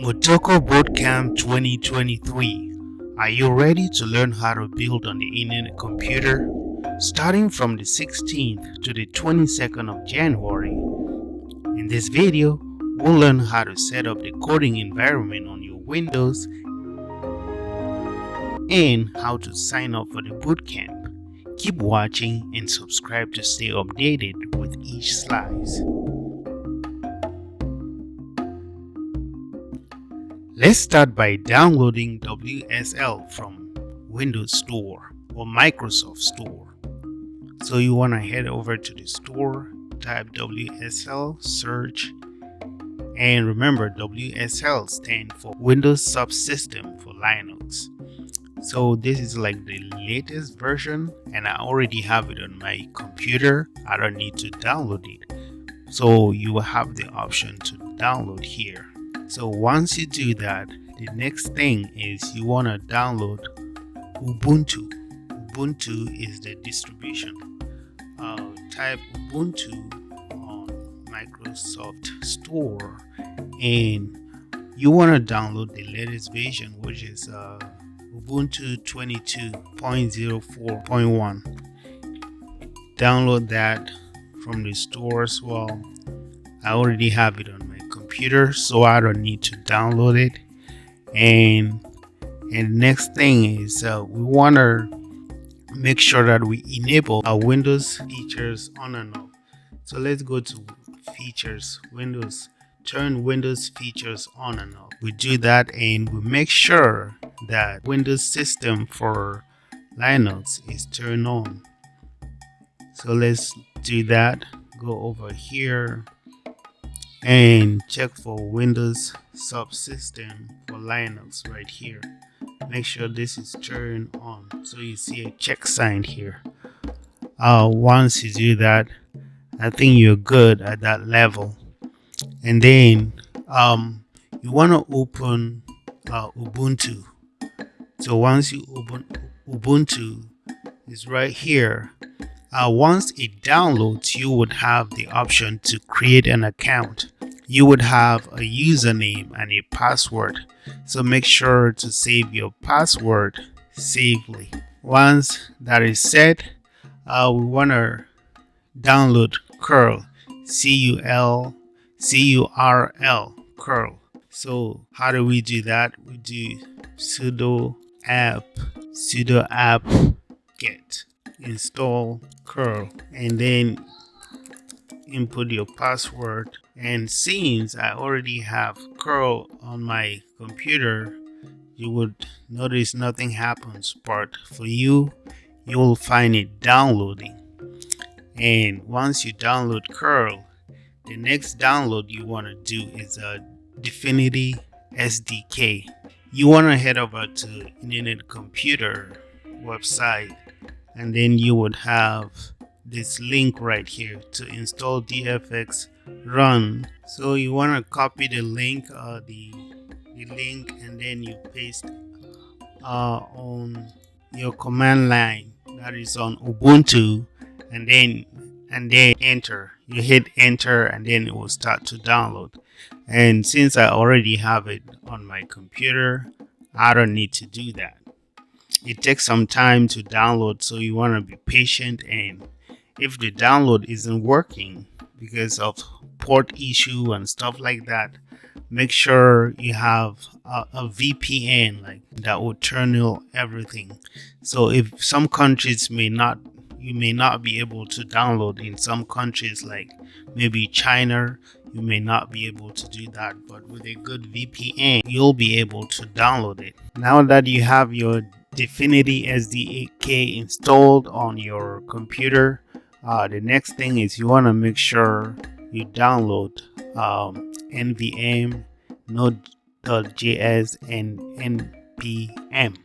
Motoko Bootcamp 2023. Are you ready to learn how to build on the internet computer? Starting from the 16th to the 22nd of January. In this video, we'll learn how to set up the coding environment on your Windows and how to sign up for the bootcamp. Keep watching and subscribe to stay updated with each slice. Let's start by downloading WSL from Windows Store or Microsoft Store. So you want to head over to the store, type WSL, search, and remember WSL stands for Windows Subsystem for Linux. So this is like the latest version and I already have it on my computer. I don't need to download it. So you will have the option to download here. So once you do that, the next thing is you want to download Ubuntu. Ubuntu is the distribution. Type Ubuntu on Microsoft Store and you want to download the latest version, which is Ubuntu 22.04.1. Download that from the store as well. I already have it on my computer, so I don't need to download it. And the next thing is we want to make sure that we enable our Windows features on and off. So let's go to features, Windows, turn Windows features on and off. We do that and we make sure that Windows system for Linux is turned on. So let's do that. Go over here and check for Windows Subsystem for Linux right here. Make sure this is turned on. So you see a check sign here. Once you do that, I think you're good at that level. And then you want to open Ubuntu. So once you open Ubuntu, it's right here. Once it downloads, you would have the option to create an account. You would have a username and a password. So make sure to save your password safely. Once that is set, we want to download curl, C-U-R-L, curl. So how do we do that? We do sudo app get install curl and then input your password. And since I already have curl on my computer, you would notice nothing happens, but for you will find it downloading. And once you download curl, the next download you want to do is a dfinity SDK. You want to head over to Internet Computer website and then you would have this link right here to install dfx run. So you want to copy the link and then you paste on your command line that is on Ubuntu and then enter. You hit enter and then it will start to download. And since I already have it on my computer, I don't need to do that. It takes some time to download, so you want to be patient, and if the download isn't working because of port issue and stuff like that, make sure you have a VPN like that will tunnel everything. So if some countries you may not be able to download. In some countries like maybe China, you may not be able to do that, but with a good VPN you'll be able to download it. Now that you have your dfinity SDK installed on your computer, the next thing is you want to make sure you download NVM, node.js, and npm.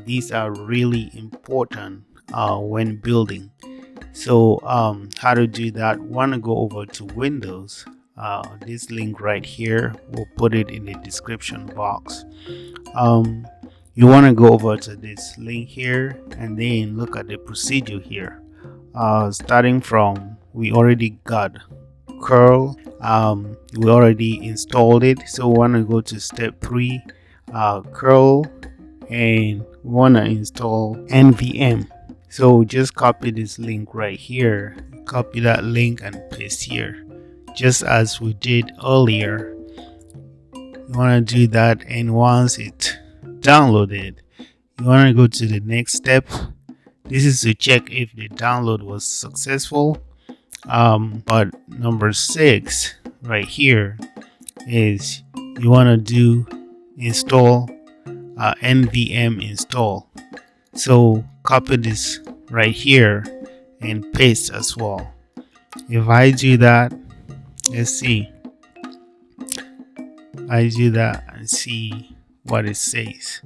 These are really important when building. So how to do that? Want to go over to Windows. This link right here, we'll put it in the description box. You want to go over to this link here and then look at the procedure here. Starting from, we already got curl. We already installed it, so we want to go to step 3, curl, and we want to install nvm. So just copy this link right here, copy that link and paste here, just as we did earlier. You want to do that, and once it's downloaded, you want to go to the next step. This is to check if the download was successful. But number 6 right here is you want to do install nvm install. So copy this right here and paste as well. If I do that, let's see. I do that and see what it says.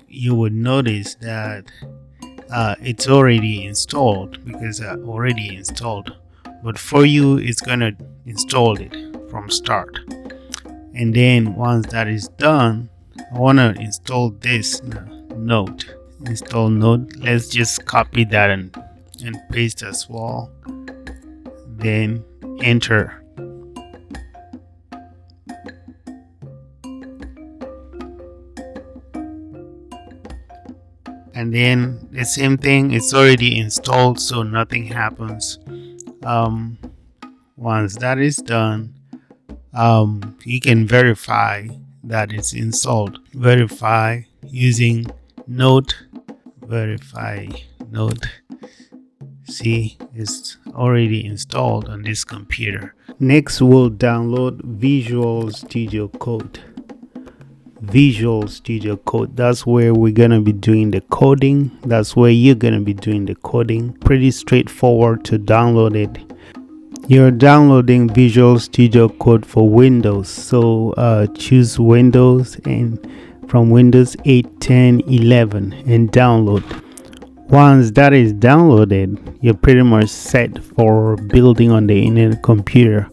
You would notice that it's already installed, because I already installed, but for you it's gonna install it from start. And then once that is done, I want to install this node. Install node. Let's just copy that and paste as well, then enter. And then the same thing, it's already installed, so nothing happens. Once that is done, you can verify that it's installed. Verify using node. Verify node. See, it's already installed on this computer. Next, we'll download Visual Studio Code. Visual Studio Code, that's where we're gonna be doing the coding. That's where you're gonna be doing the coding. Pretty straightforward to download it. You're downloading Visual Studio Code for Windows, so choose Windows, and from Windows 8, 10, 11, and download. Once that is downloaded, you're pretty much set for building on the internet computer.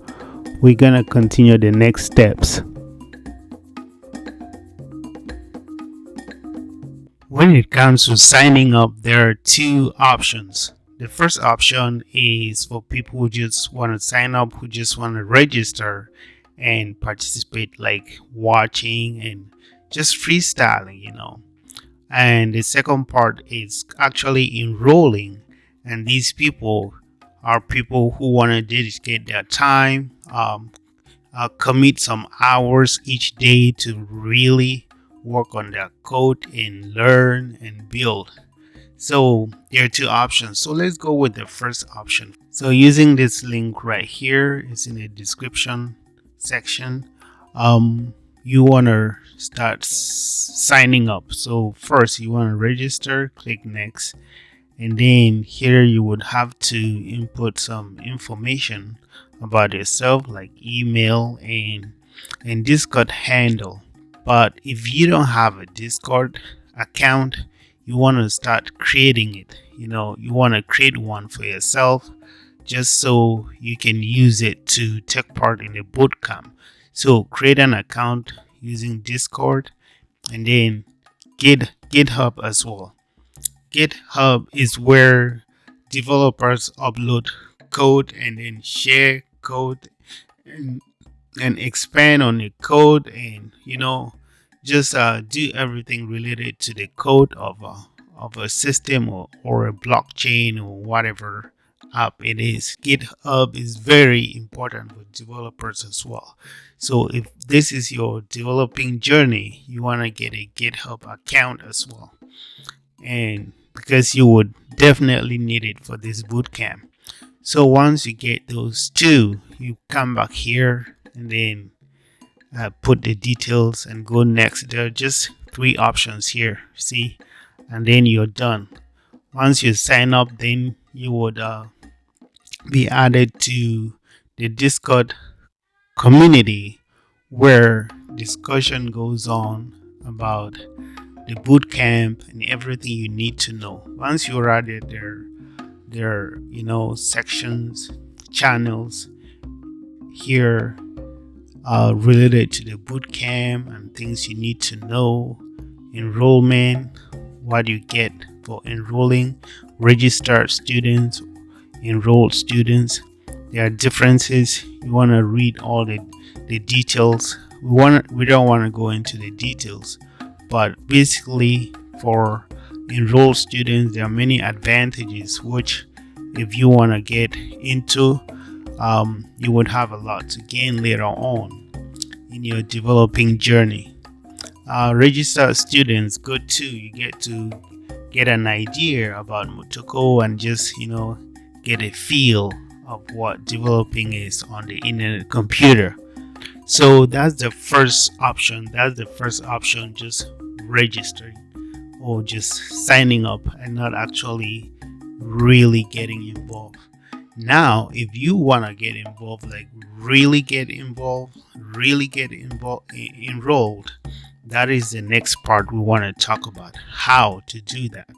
We're gonna continue the next steps. When it comes to signing up, there are 2 options. The first option is for people who just want to sign up, who just want to register and participate, like watching and just freestyling, And the second part is actually enrolling, and these people are people who want to dedicate their time, commit some hours each day to really work on their code and learn and build. So there are 2 options. So let's go with the first option. So using this link right here, it's in the description section. You want to start signing up. So first you want to register, click next, and then here you would have to input some information about yourself, like email and Discord handle. But if you don't have a Discord account, you want to start creating it. You want to create one for yourself, just so you can use it to take part in the bootcamp. So create an account using Discord, and then GitHub as well. GitHub is where developers upload code and then share code and expand on the code, and just do everything related to the code of a system or a blockchain or whatever app it is. GitHub is very important for developers as well. So if this is your developing journey, you want to get a GitHub account as well, and because you would definitely need it for this bootcamp. So once you get those 2, you come back here and then put the details and go next. There are just 3 options here, see, and then you're done. Once you sign up, then you would be added to the Discord community, where discussion goes on about the bootcamp and everything you need to know. Once you're added, there are sections, channels here related to the bootcamp and things you need to know, enrollment, what you get for enrolling registered students, enrolled students. There are differences. You want to read all the details. We don't want to go into the details, but basically for enrolled students there are many advantages which if you want to get into, you would have a lot to gain later on in your developing journey. Registered students, good too. You get to get an idea about Motoko and just get a feel of what developing is on the internet computer. So that's the first option. Just registering or just signing up and not actually really getting involved. Now, if you want to get involved, like really get enrolled, that is the next part we want to talk about, how to do that.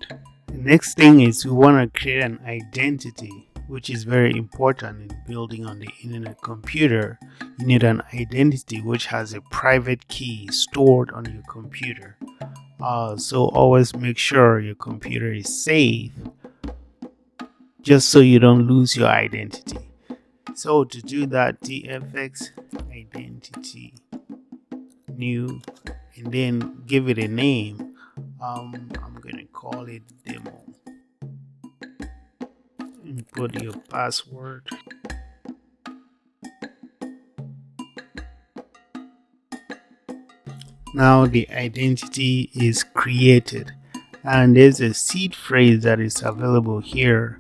The next thing is we want to create an identity, which is very important in building on the internet computer. You need an identity which has a private key stored on your computer. So always make sure your computer is safe, just so you don't lose your identity. So to do that, dfx identity new, and then give it a name. I'm gonna call it demo. Input your password. Now the identity is created, and there's a seed phrase that is available here.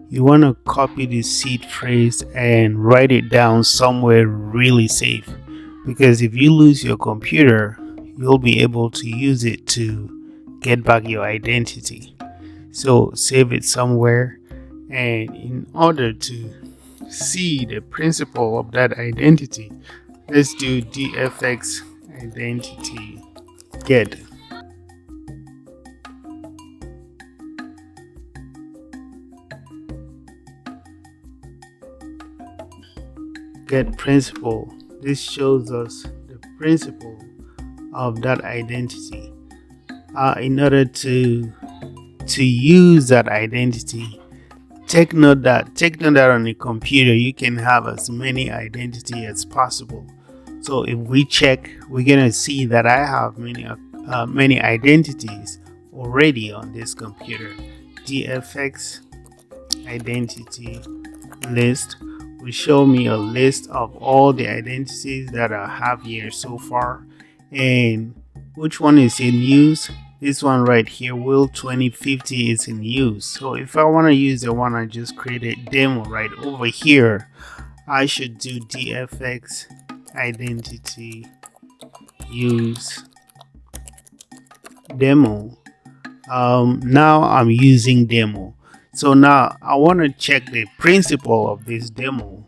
You want to copy this seed phrase and write it down somewhere really safe, because if you lose your computer, you'll be able to use it to get back your identity. So save it somewhere, and in order to see the principle of that identity, let's do dfx identity get. Get principle. This shows us the principle of that identity. In order to use that identity, take note that on the computer you can have as many identity as possible. So if we check, we're gonna see that I have many identities already on this computer. dfx identity list will show me a list of all the identities that I have here so far, and which one is in use. This one right here, Will 2050, is in use. So if I want to use the one I just created, demo, right over here, I should do dfx identity use demo. Now I'm using demo. So now I want to check the principle of this demo,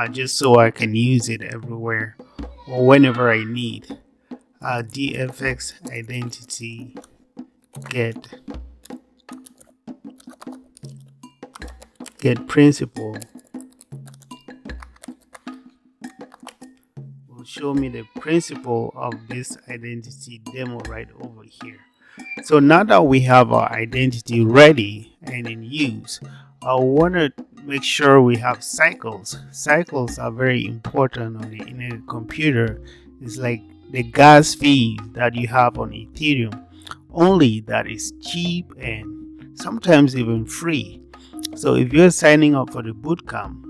just so I can use it everywhere or whenever I need. dfx identity get principle will show me the principle of this identity demo right over here. So now that we have our identity ready and in use, I want to make sure we have cycles. Cycles are very important on the internet computer. It's like the gas fee that you have on Ethereum, only that is cheap and sometimes even free. So if you're signing up for the bootcamp,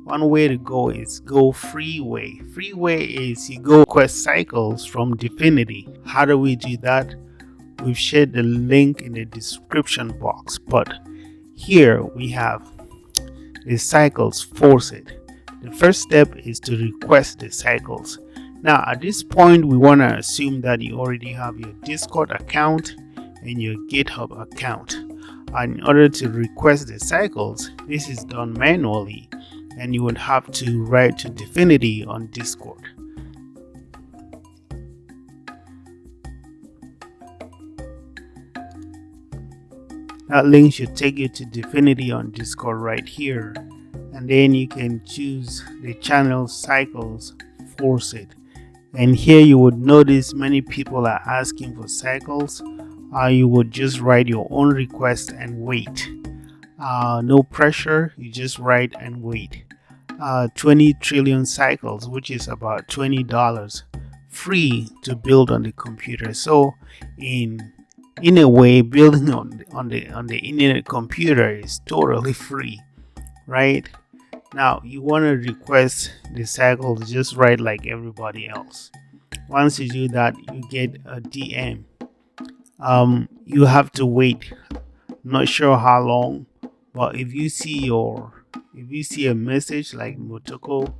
one way to go is go freeway. Freeway is you go request cycles from dfinity. How do we do that? We've shared the link in the description box, but here we have the cycles forced. The first step is to request the cycles. Now at this point we want to assume that you already have your Discord account and your GitHub account. And in order to request the cycles, this is done manually, and you would have to write to dfinity on Discord. That link should take you to dfinity on Discord right here, and then you can choose the channel cycles forced. And here you would notice many people are asking for cycles. you would just write your own request and wait. No pressure, you just write and wait. 20 trillion cycles, which is about $20, free to build on the computer. So in a way, building on the internet computer is totally free, right? Now you want to request the cycles, just write like everybody else. Once you do that, you get a DM. You have to wait, not sure how long, but if you see a message like Motoko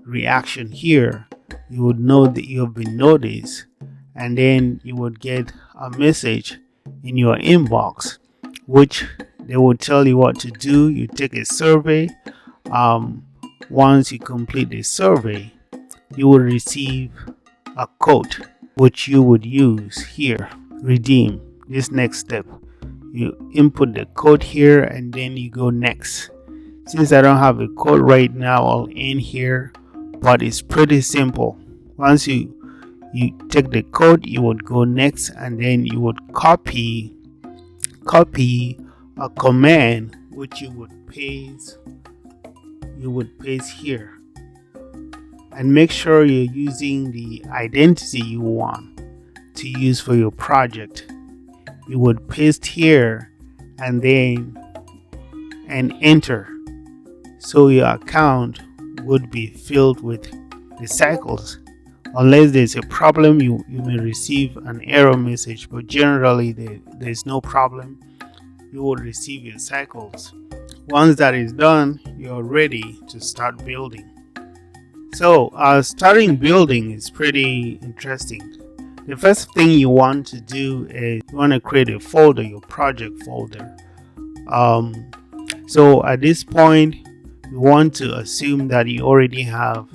reaction here, you would know that you have been noticed, and then you would get a message in your inbox which they will tell you what to do. You take a survey. Once you complete the survey, you will receive a code which you would use here. Redeem. This next step, you input the code here and then you go next. Since I don't have a code right now, I'll end here, but it's pretty simple. Once you take the code, you would go next, and then you would copy a command which you would paste here, and make sure you're using the identity you want to use for your project. You would paste here and then enter, so your account would be filled with the cycles. Unless there's a problem, you may receive an error message, but generally there's no problem. You will receive your cycles. Once that is done, you're ready to start building. So starting building is pretty interesting. The first thing you want to do is you want to create a folder, your project folder. So at this point, you want to assume that you already have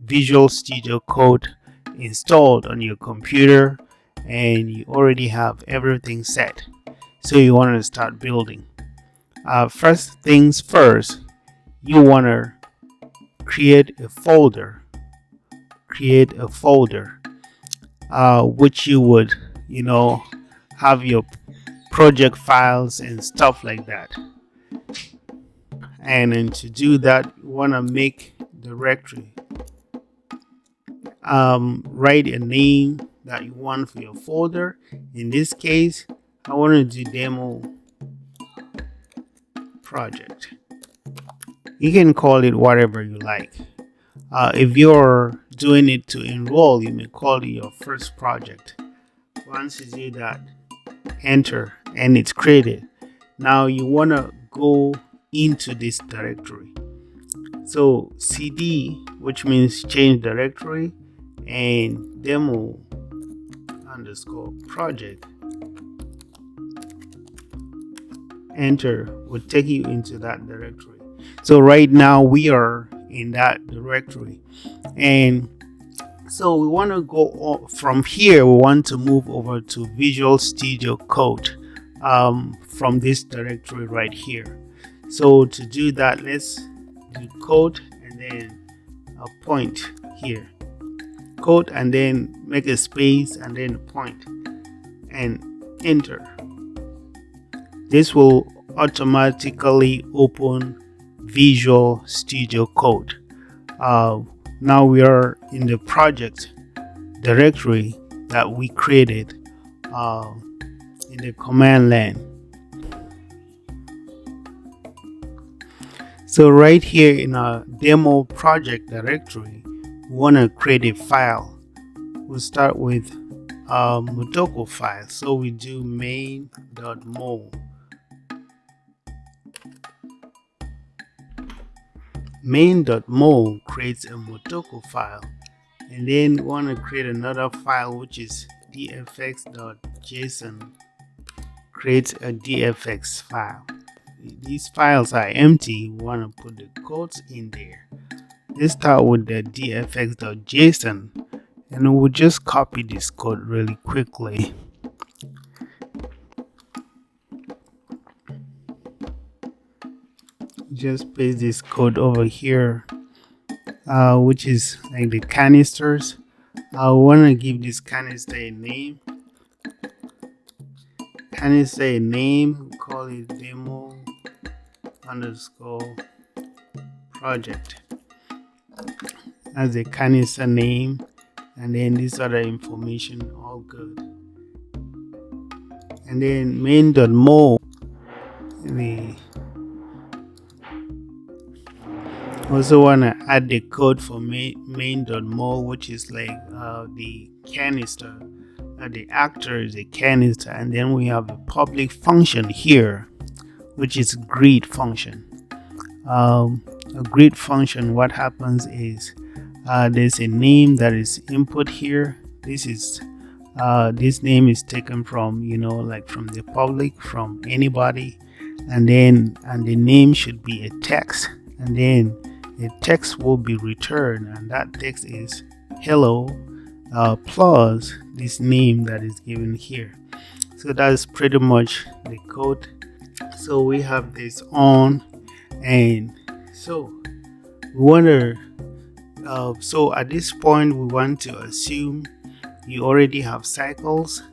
Visual Studio Code installed on your computer and you already have everything set. So you want to start building. First things first, you want to create a folder. Which you would, have your project files and stuff like that. And then to do that, you want to make directory. Write a name that you want for your folder. In this case, I want to do demo project. You can call it whatever you like. If you're doing it to enroll, you may call it your first project. Once you do that, enter, and it's created. Now you want to go into this directory. So cd, which means change directory, and demo underscore project, enter, will take you into that directory. So right now we are in that directory, and so we want to go from here. We want to move over to Visual Studio Code from this directory right here. So to do that, let's do code and then a point here, code, and then make a space and then a point and enter. This will automatically open Visual Studio Code. Now we are in the project directory that we created in the command line. So right here in our demo project directory, we want to create a file. We'll start with Motoko file. So we do main.mo. Main.mo creates a Motoko file, and then we want to create another file which is dfx.json. Creates a dfx file. These files are empty. We want to put the codes in there. Let's start with the dfx.json, and we'll just copy this code really quickly. Just paste this code over here, which is like the canisters. I want to give this canister a name. canister a name, we call it demo underscore project as a canister name, and then this other information all good. And then main.mo, we also want to add the code for main.mo, which is like the canister. The actor is a canister, and then we have a public function here, which is greet function. A greet function, what happens is there's a name that is input here. This name is taken from, like from the public, from anybody, and the name should be a text, and then a text will be returned, and that text is hello plus this name that is given here. So that is pretty much the code. So we have this on, and so we want to so at this point we want to assume you already have cycles.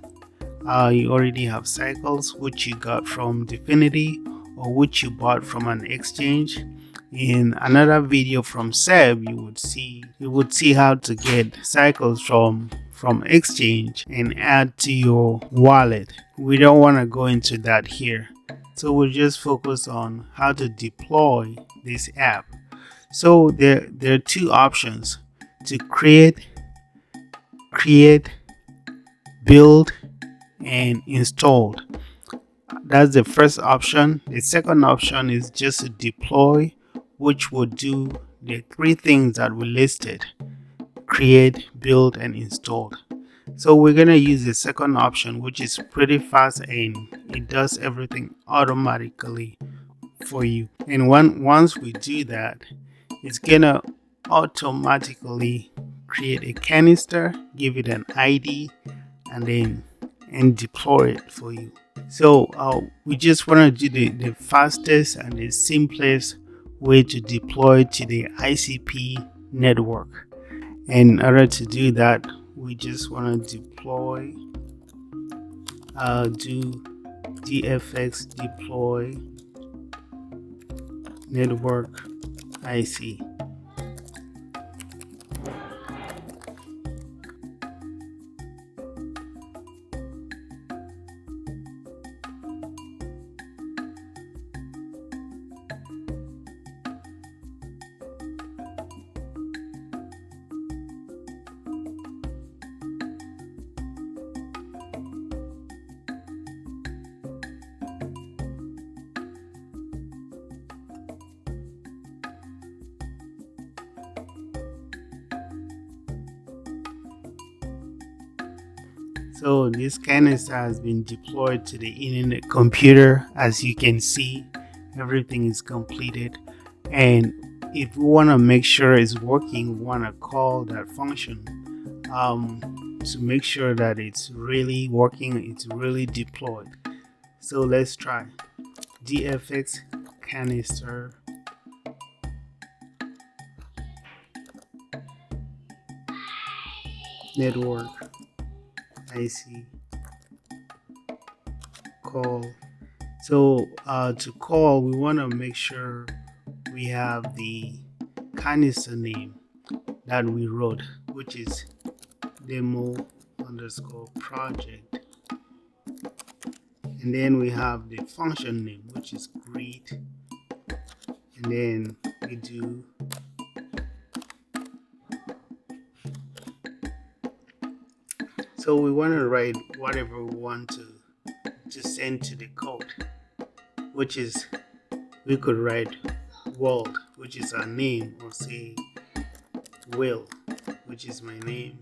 Which you got from Dfinity or which you bought from an exchange. In another video from Seb, you would see how to get cycles from exchange and add to your wallet. We don't want to go into that here, so we'll just focus on how to deploy this app. So there are two options: to create, build, and installed. That's the first option. The second option is just to deploy, which will do the three things that we listed: create, build, and install. So we're going to use the second option, which is pretty fast and it does everything automatically for you. And once we do that, it's going to automatically create a canister, give it an ID, and deploy it for you. So we just want to do the fastest and the simplest way to deploy to the ICP network. In order to do that, we just want to deploy, do dfx deploy network IC. So this canister has been deployed to the internet computer. As you can see, everything is completed. And if we want to make sure it's working, we want to call that function to make sure that it's really working, it's really deployed. So let's try dfx canister network IC call. So to call, we want to make sure we have the canister name that we wrote, which is demo underscore project, and then we have the function name, which is greet, and then we do so we want to write whatever we want to send to the code, which is, we could write world, which is our name, or say will, which is my name,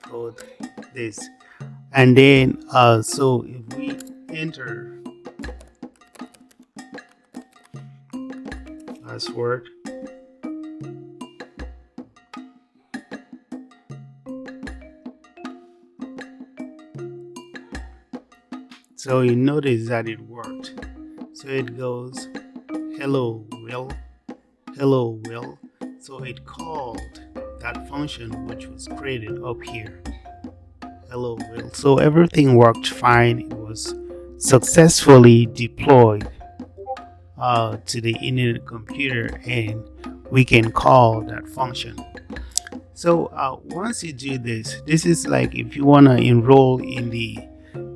code this. And then so if we enter password, so you notice that it worked. So it goes hello will. So it called that function which was created up here, hello will. So everything worked fine. It was successfully deployed to the internet computer, and we can call that function. So once you do this, this is like if you want to enroll in the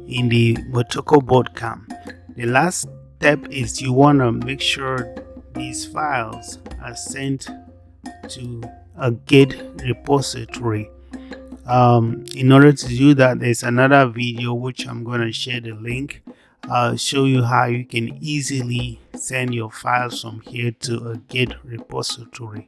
Motoko bootcamp. The last step is you want to make sure these files are sent to a Git repository. In order to do that, there's another video which I'm going to share the link. Show you how you can easily send your files from here to a Git repository.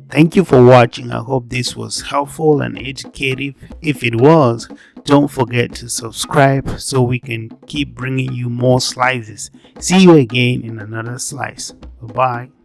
Thank you for watching. I hope this was helpful and educative. If it was, don't forget to subscribe so we can keep bringing you more slices. See you again in another slice. Bye-bye.